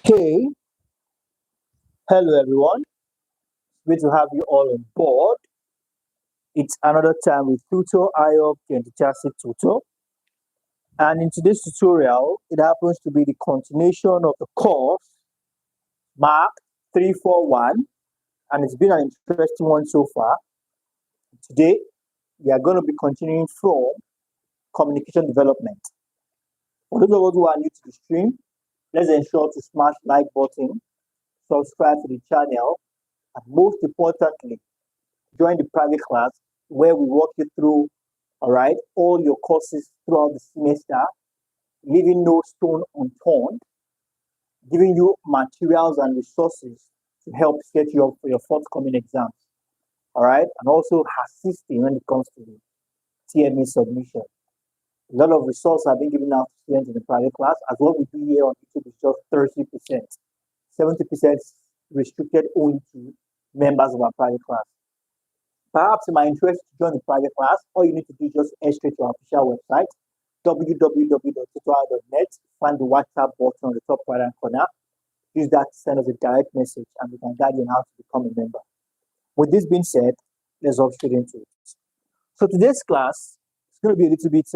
Okay, hello everyone. Great to have you all on board. It's another time with Tutor IOP and Teacher Tutor. And in today's tutorial, it happens to be the continuation of the course MAC341, and it's been an interesting one so far. Today, we are going to be continuing from communication development. For those of us who are new to the stream, let's ensure to smash like button, subscribe to the channel, and most importantly, join the private class where we walk you through, all your courses throughout the semester, leaving no stone unturned, giving you materials and resources to help set you up for your forthcoming exams, and also assisting when it comes to the TMA submission. A lot of resources have been given out to students in the private class, as what we do here on YouTube is just 30%. 70% restricted only to members of our private class. Perhaps in my interest to join the private class, all you need to do is just head straight to our official website, www.tutorial.net, find the WhatsApp button on the top right-hand corner, use that to send us a direct message, and we can guide you on how to become a member. With this being said, let's hop straight into it. So today's class is going to be a little bit,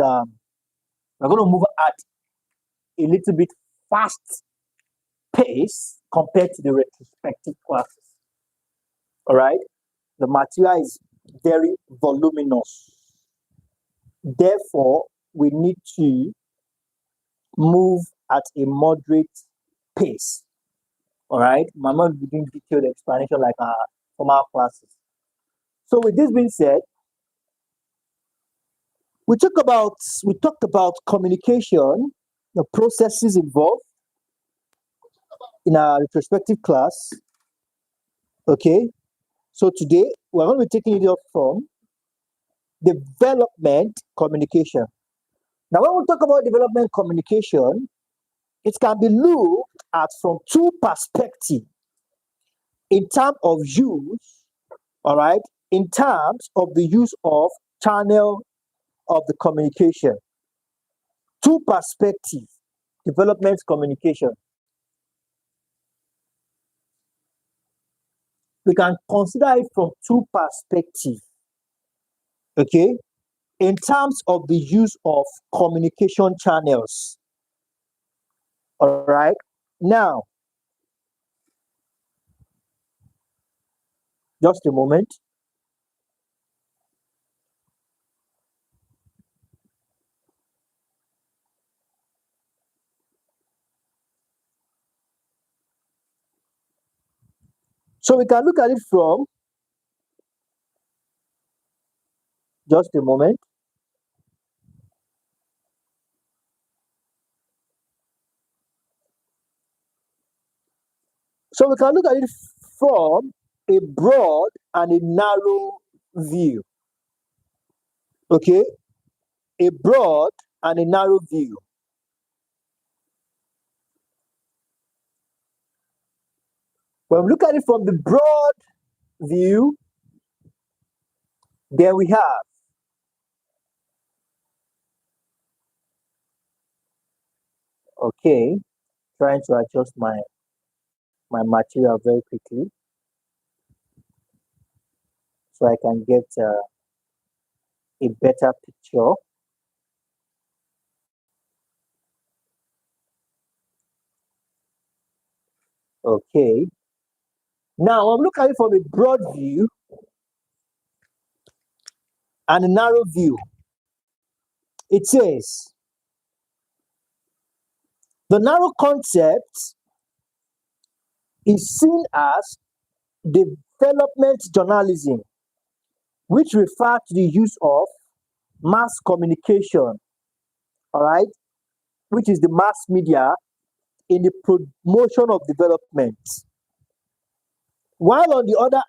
we're going to move at a little bit fast pace compared to the retrospective classes. All right? The material is very voluminous. Therefore, we need to move at a moderate pace. All right? I'm not doing detailed explanation like our formal classes. So with this being said, we talked about communication, the processes involved in our retrospective class. Okay. So today we're going to be taking it up from development communication. Now, when we talk about development communication, it can be looked at from two perspectives in terms of use, in terms of the use of channel of the communication. Two perspectives, development communication. We can consider it from two perspectives, okay, in terms of the use of communication channels. All right. Now, just a moment. So we can look at it from, just a moment. So we can look at it from a broad and a narrow view. Okay? A broad and a narrow view. When we look at it from the broad view, there we have okay, trying to adjust my material very quickly so I can get a better picture. Okay. Now, I'm looking at it from a broad view and a narrow view. It says, the narrow concept is seen as development journalism, which refers to the use of mass communication, which is the mass media in the promotion of development. While on the other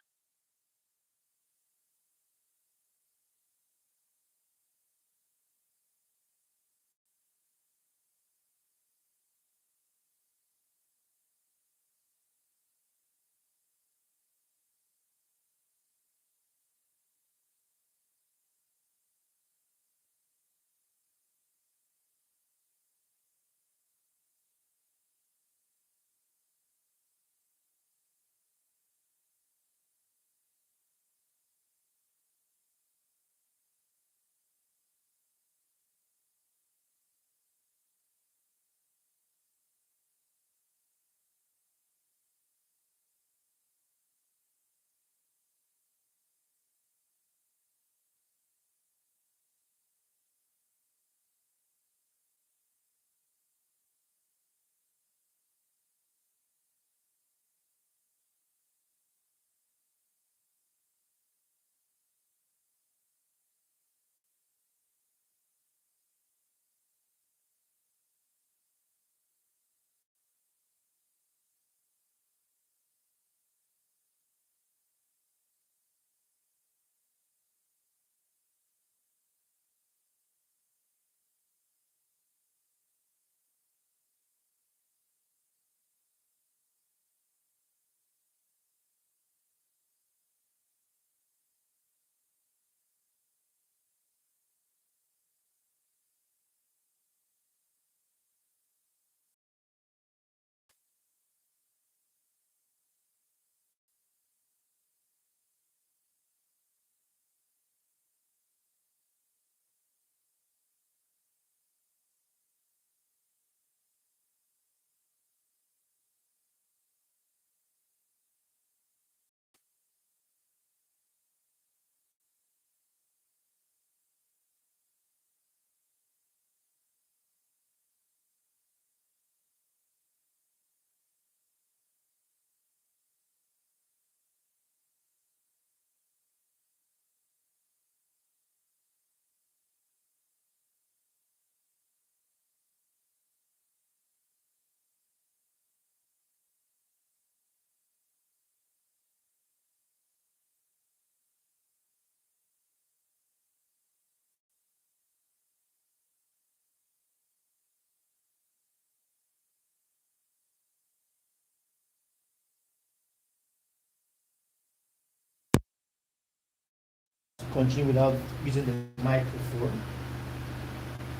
continue without using the microphone.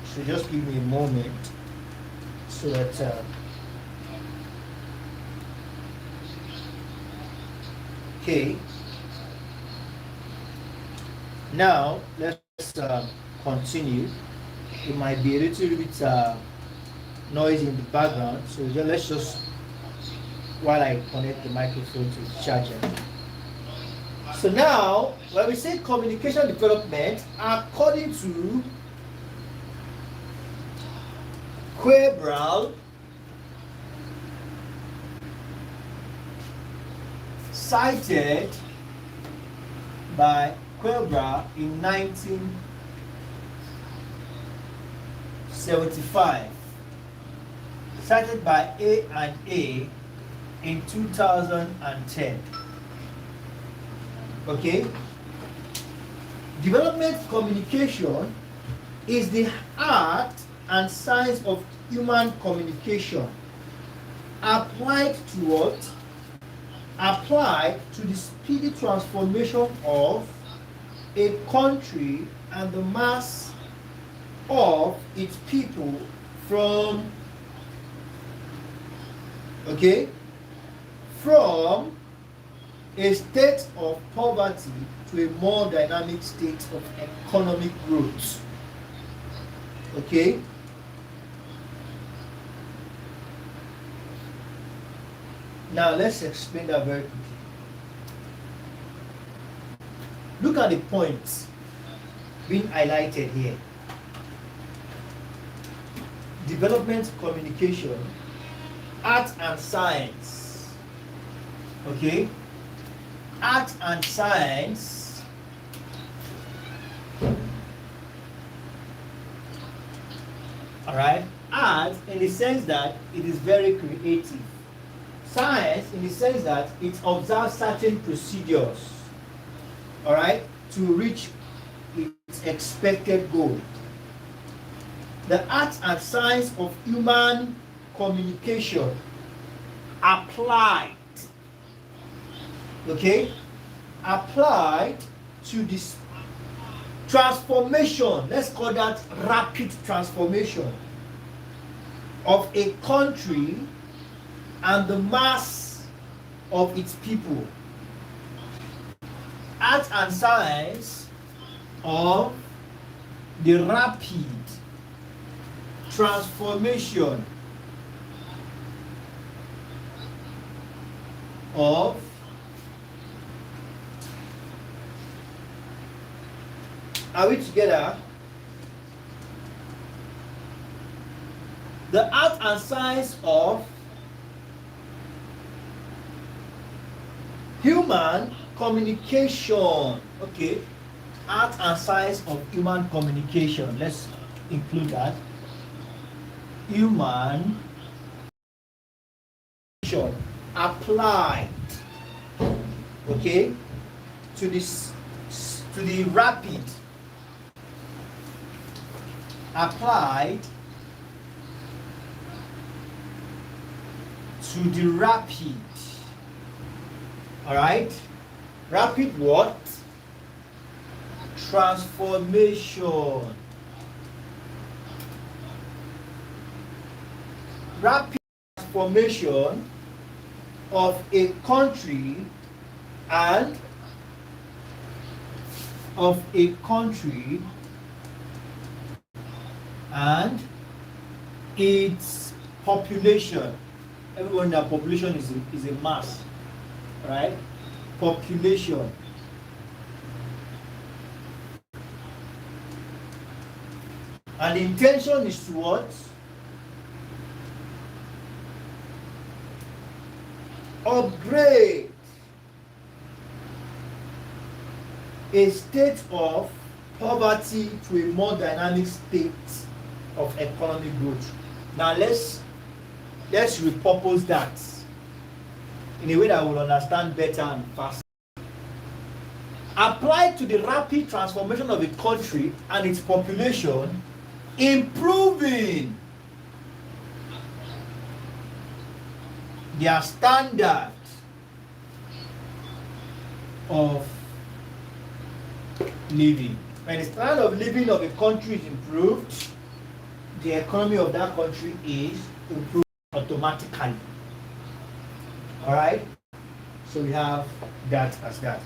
So just give me a moment so that okay. Now let's continue. It might be a little bit noise in the background, so let's just, while I connect the microphone to the charger. So now, when we say communication development, according to Quebral, cited by Quebral in 1975, cited by A&A in 2010. Okay? Development communication is the art and science of human communication applied to what? Applied to the speedy transformation of a country and the mass of its people from, okay, from a state of poverty to a more dynamic state of economic growth. Okay? Now let's explain that very quickly. Look at the points being highlighted here. Development communication, art and science. Okay? Art and science alright, art in the sense that it is very creative. Science in the sense that it observes certain procedures, alright, to reach its expected goal. The art and science of human communication applied, okay, applied to this transformation, let's call that rapid transformation of a country and the mass of its people. Art and science of the rapid transformation of are we together? The art and science of human communication. Okay, art and science of human communication. Let's include that. Human communication applied, okay, to this, to the rapid, applied to the rapid. All right, rapid what? Transformation. Rapid transformation of a country and its population. Everyone in that population is a mass, right? Population. And the intention is to what? Upgrade a state of poverty to a more dynamic state of economic growth. Now let's repurpose that in a way that we'll understand better and faster. Applied to the rapid transformation of a country and its population, improving their standard of living. When the standard of living of a country is improved, the economy of that country is improved automatically. Alright? So we have that as that.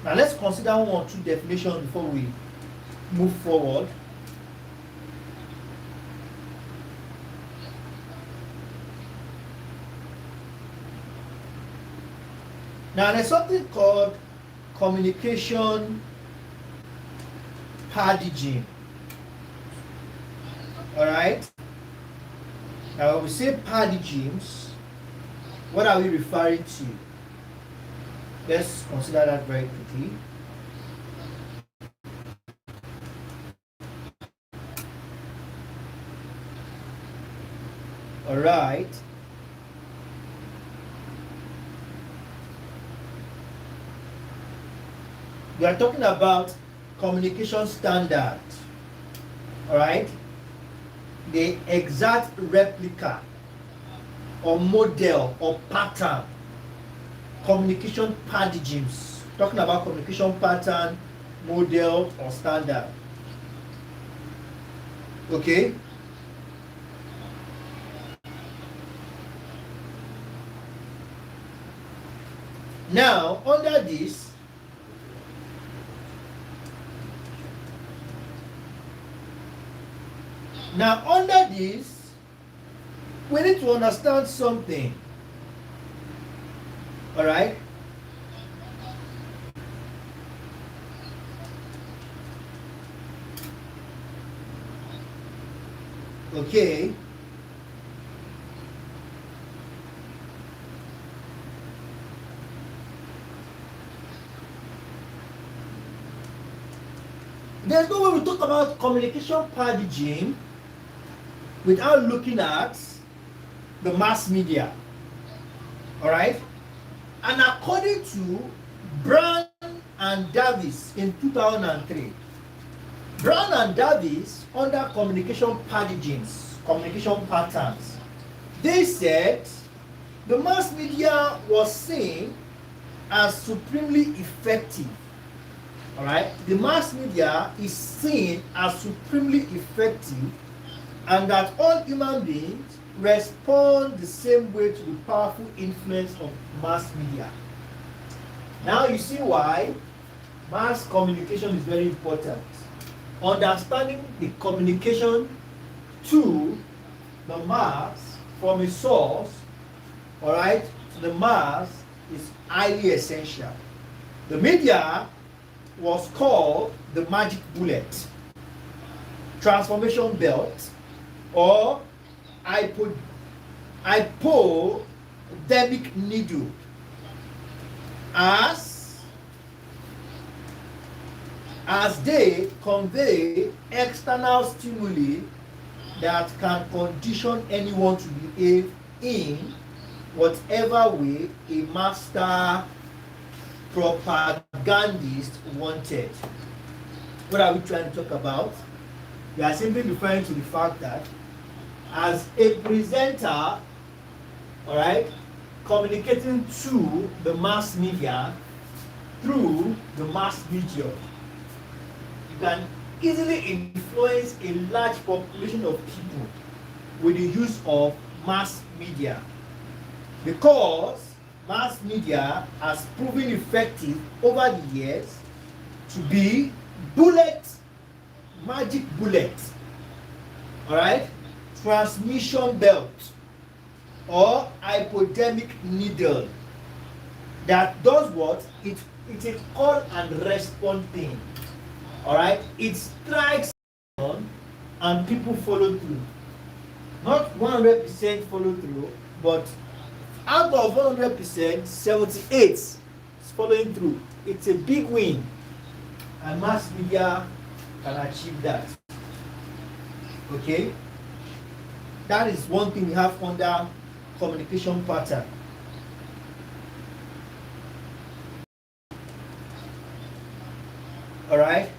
Now let's consider one or two definitions before we move forward. Now there's something called communication paradigm. Alright? Now when we say paradigms, what are we referring to? Let's consider that very quickly. Alright. We are talking about communication standard. Alright? The exact replica or model or pattern. Communication paradigms. Talking about communication pattern, model, or standard. Okay? Now, under this, we need to understand something. Alright? Okay. There's no way we talk about communication paradigm without looking at the mass media. Alright? And according to Brown and Davis in 2003, Brown and Davis, under communication paradigms, communication patterns, they said the mass media was seen as supremely effective. Alright? The mass media is seen as supremely effective, and that all human beings respond the same way to the powerful influence of mass media. Now you see why mass communication is very important. Understanding the communication to the mass from a source, alright, to the mass is highly essential. The media was called the magic bullet, transformation belt, or hypodermic needle, as they convey external stimuli that can condition anyone to behave in whatever way a master propagandist wanted. What are we trying to talk about? We are simply referring to the fact that as a presenter, all right, communicating to the mass media through the mass media, you can easily influence a large population of people with the use of mass media, because mass media has proven effective over the years to be magic bullet, all right, transmission belt, or hypodermic needle that does what? It is call and respond thing. All right, it strikes on and people follow through. Not 100% follow through, but out of 100%, 78 is following through. It's a big win, and mass media can achieve that. Okay, that is one thing we have under communication pattern. All right.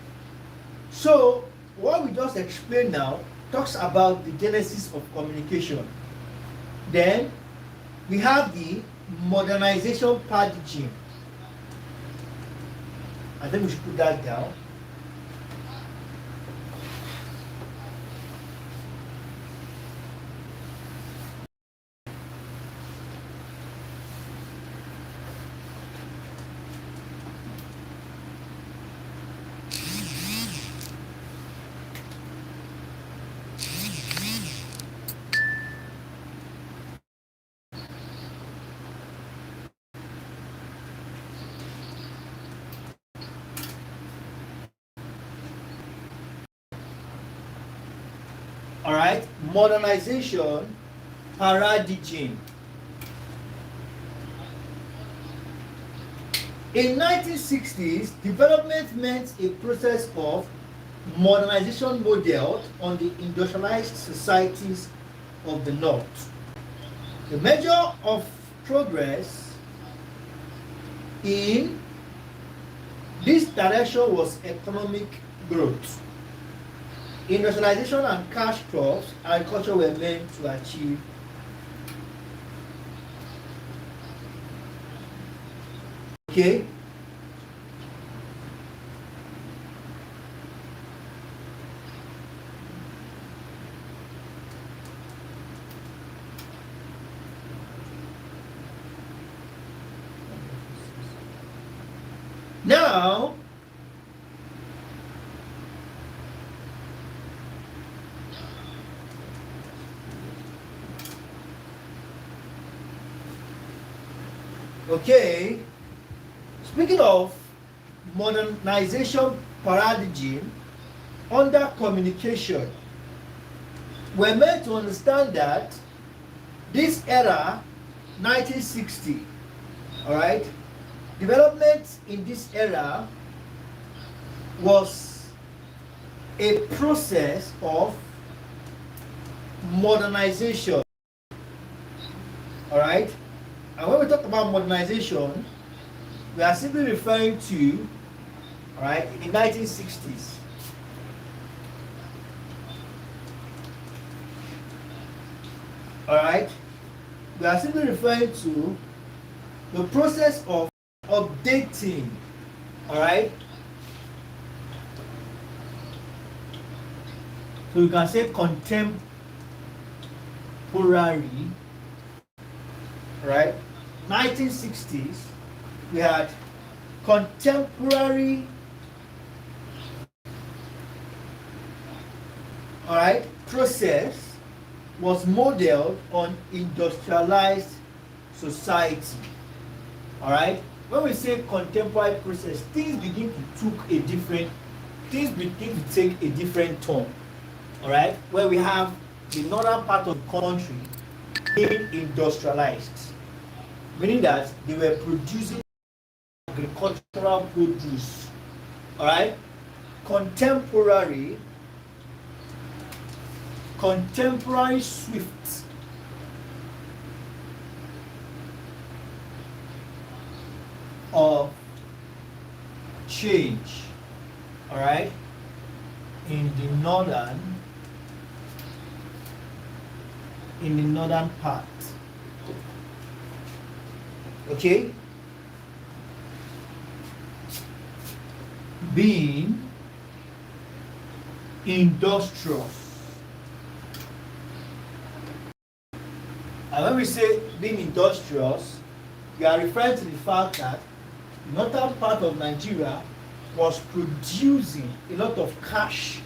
So what we just explained now talks about the genesis of communication. Then we have the modernization paradigm. I think we should put that down. All right, modernization paradigm. In 1960s, development meant a process of modernization modeled on the industrialized societies of the North. The measure of progress in this direction was economic growth. Industrialization and cash crops, agriculture were meant to achieve. Okay. Now, okay, speaking of modernization paradigm under communication, we're meant to understand that this era, 1960, all right, development in this era was a process of modernization. All right, and when we talk about modernization, we are simply referring to, all right, in the 1960s. All right, we are simply referring to the process of updating, all right. So you can say contemporary, right? 1960s, we had contemporary, all right, process was modeled on industrialized society, all right. When we say contemporary process, things begin to take a different turn, all right, where we have the northern part of the country being industrialized, meaning that they were producing agricultural produce, all right. Contemporary shift of change, all right, in the northern part, okay, being industrious. And when we say being industrious, we are referring to the fact that the northern part of Nigeria was producing a lot of cash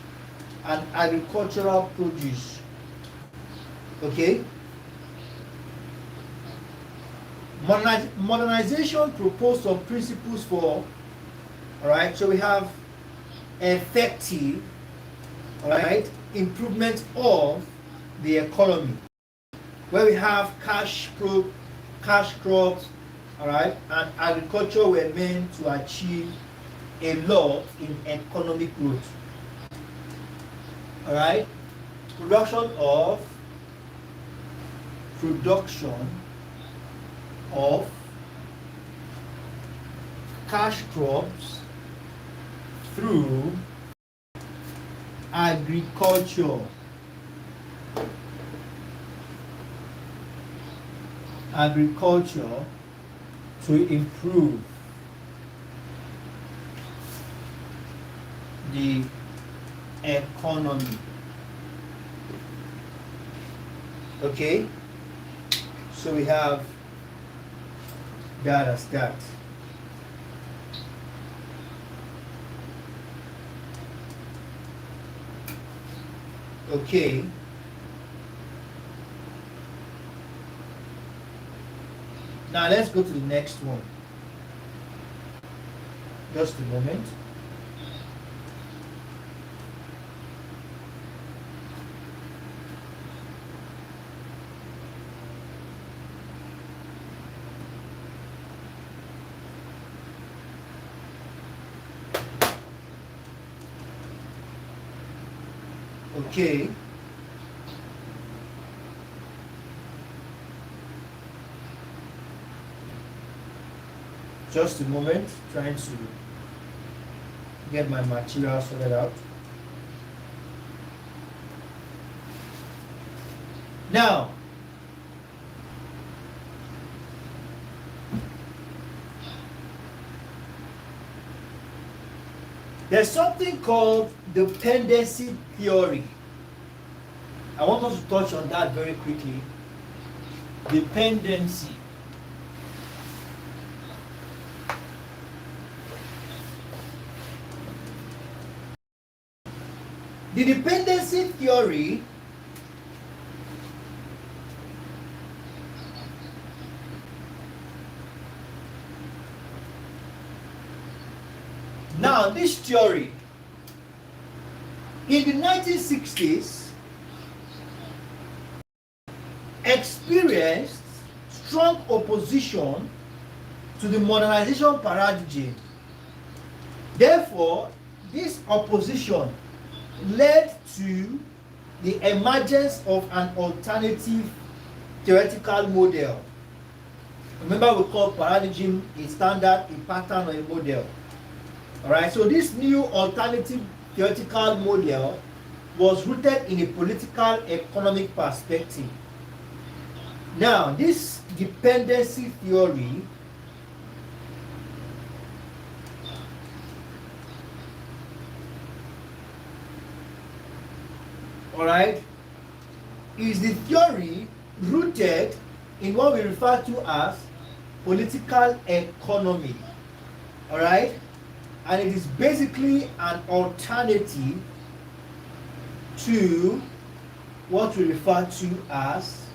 and agricultural produce. Okay? Modernization proposed some principles for, all right, so we have effective, all right, improvement of the economy, where we have cash crops, all right, and agriculture were meant to achieve a lot in economic growth. All right, production of cash crops through agriculture. To improve the economy. Okay, so we have that as that. Okay. Now let's go to the next one. Just a moment. Okay. Just a moment, trying to get my material sorted out. Now, there's something called dependency theory. I want us to touch on that very quickly. Dependency. The dependency theory now, this theory in the 1960s experienced strong opposition to the modernization paradigm. Therefore, this opposition led to the emergence of an alternative theoretical model. Remember, we call paradigm a standard, a pattern, or a model. Alright, so this new alternative theoretical model was rooted in a political economic perspective. Now, this dependency theory alright, is the theory rooted in what we refer to as political economy. Alright, and it is basically an alternative to what we refer to as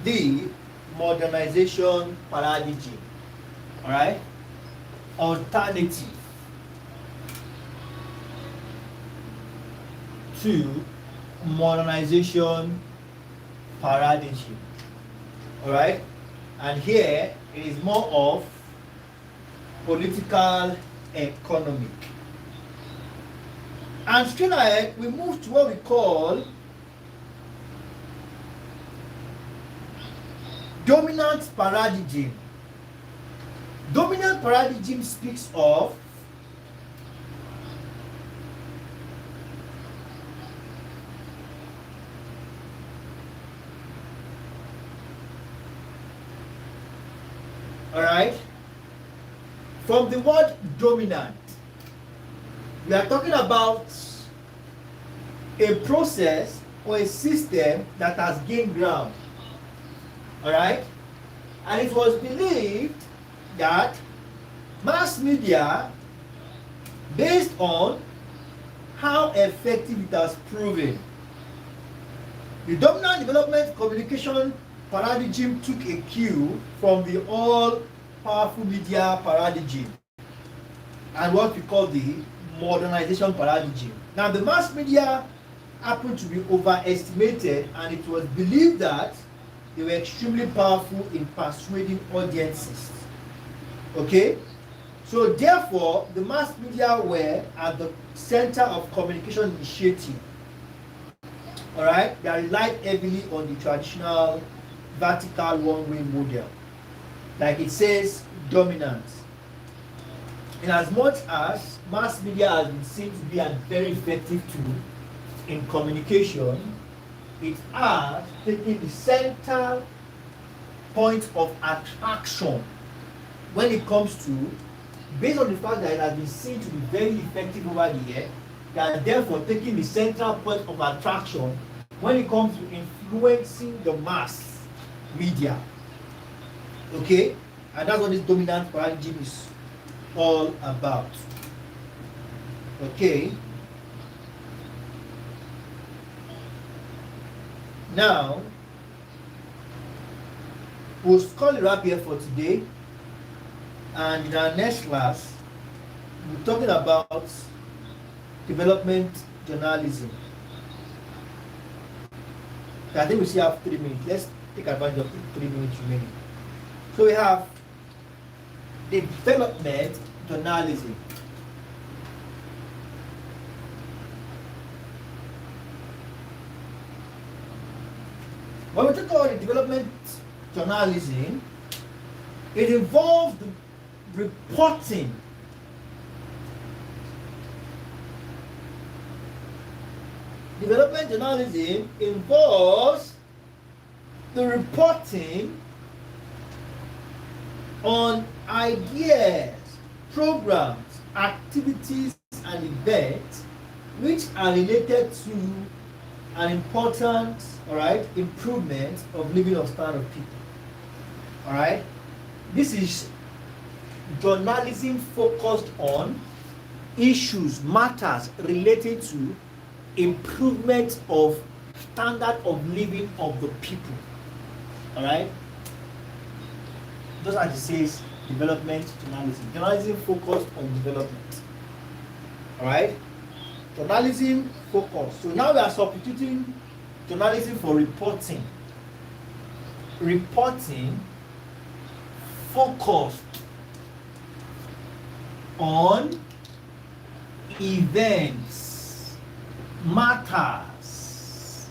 the modernization paradigm. Alright, alternative to modernization paradigm. Alright, and here it is more of political economy. And straight ahead, we move to what we call dominant paradigm. Dominant paradigm speaks of alright, from the word dominant, we are talking about a process or a system that has gained ground. Alright? And it was believed that mass media, based on how effective it has proven, the dominant development communication paradigm took a cue from the all-powerful media paradigm and what we call the modernization paradigm. Now, the mass media happened to be overestimated, and it was believed that they were extremely powerful in persuading audiences. Okay? So therefore, the mass media were at the center of communication initiative. Alright? They relied heavily on the traditional vertical one-way model. Like it says, dominant. In as much as mass media has been seen to be a very effective tool in communication, it has taken the center point of attraction when it comes to, based on the fact that it has been seen to be very effective over the year, that therefore taking the central point of attraction when it comes to influencing the mass media. Okay? And that's what this dominant paradigm is all about. Okay? Now, we'll call it up here for today, and in our next class, we're talking about development journalism. I think we still have 3 minutes. Let's take advantage of the 3 minutes remaining. So we have development journalism. When we talk about the development journalism, it involves the reporting development journalism involves the reporting on ideas, programs, activities, and events which are related to an important, improvement of living of standard of people. This is journalism focused on issues, matters related to improvement of standard of living of the people. Just as it says, development journalism. Journalism focused on development. Journalism focused. So now we are substituting journalism for reporting. Reporting focused on events, matters,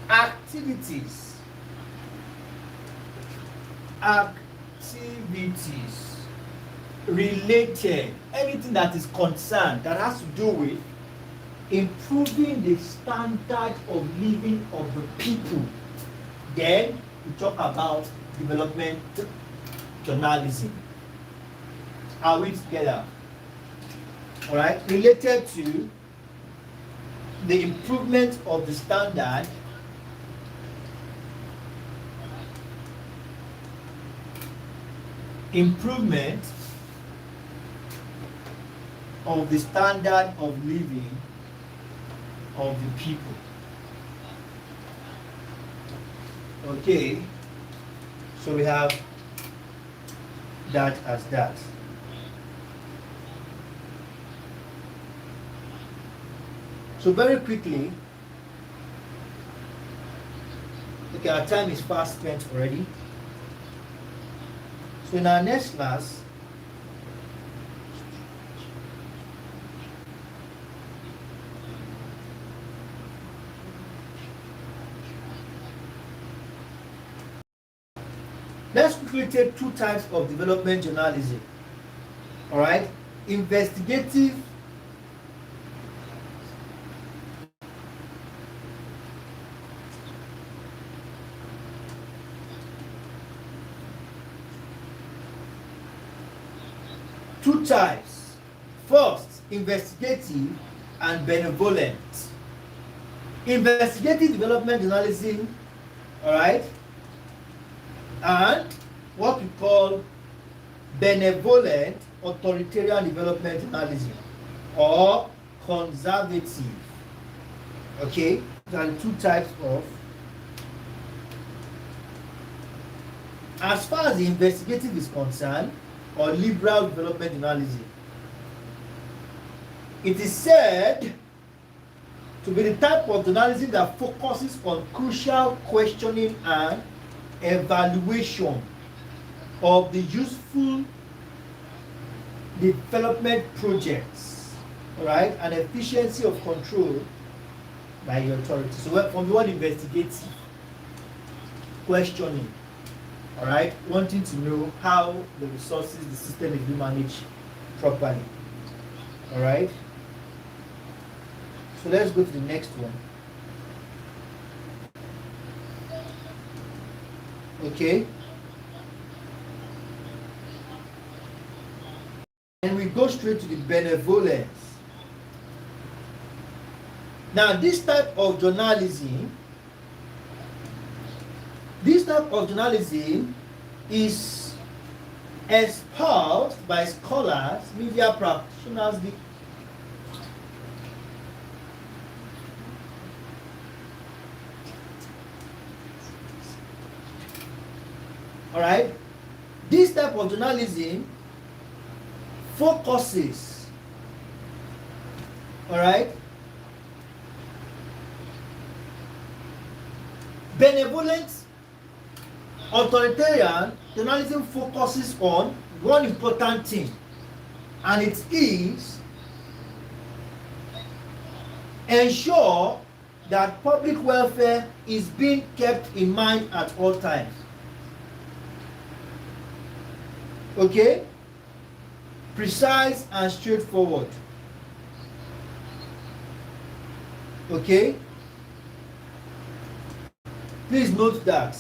activities, related, anything that is concerned, that has to do with improving the standard of living of the people. Then we talk about development journalism. Are we together? Related to the improvement of the standard of the standard of living of the people. Okay, so we have that as that. So very quickly, okay, our time is fast spent already. So in our next class, let's quickly take two types of development journalism. Investigative two types. First, investigative and benevolent. Investigative development journalism, and what we call benevolent authoritarian development journalism or conservative. Okay, there are two types of. As far as the investigative is concerned, or liberal development journalism, it is said to be the type of journalism that focuses on crucial questioning and evaluation of the useful development projects, and efficiency of control by the authorities. So from the word investigative, questioning, wanting to know how the resources, the system is being managed properly. So let's go to the next one. Okay. And we go straight to the benevolence. Now, this type of journalism is espoused by scholars, media practitioners, this type of journalism focuses, benevolent authoritarian journalism focuses on one important thing, and it is ensure that public welfare is being kept in mind at all times. Okay? Precise and straightforward. Okay? Please note that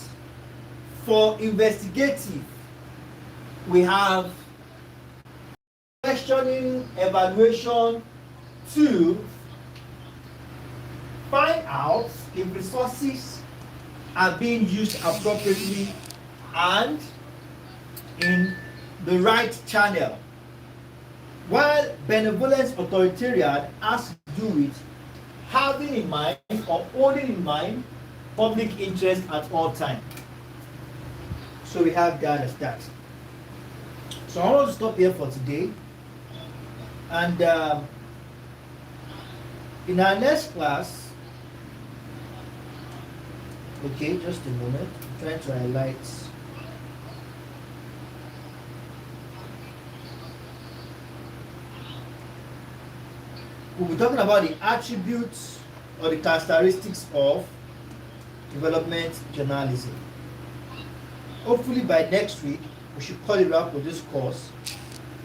for investigative, we have questioning, evaluation to find out if resources are being used appropriately and in the right channel. While benevolence authoritarian has to do with having in mind or holding in mind public interest at all times. So we have that as that. So I want to stop here for today. And in our next class, okay, just a moment, I'm trying to highlight. We'll be talking about the attributes or the characteristics of development journalism. Hopefully by next week, we should call it wrap with this course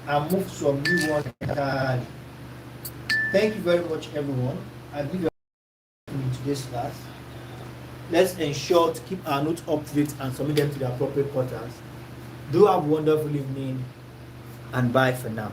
and move to a new one entirely. Thank you very much, everyone. I believe you are in today's class. Let's ensure to keep our notes up to date and submit them to the appropriate portals. Do have a wonderful evening and bye for now.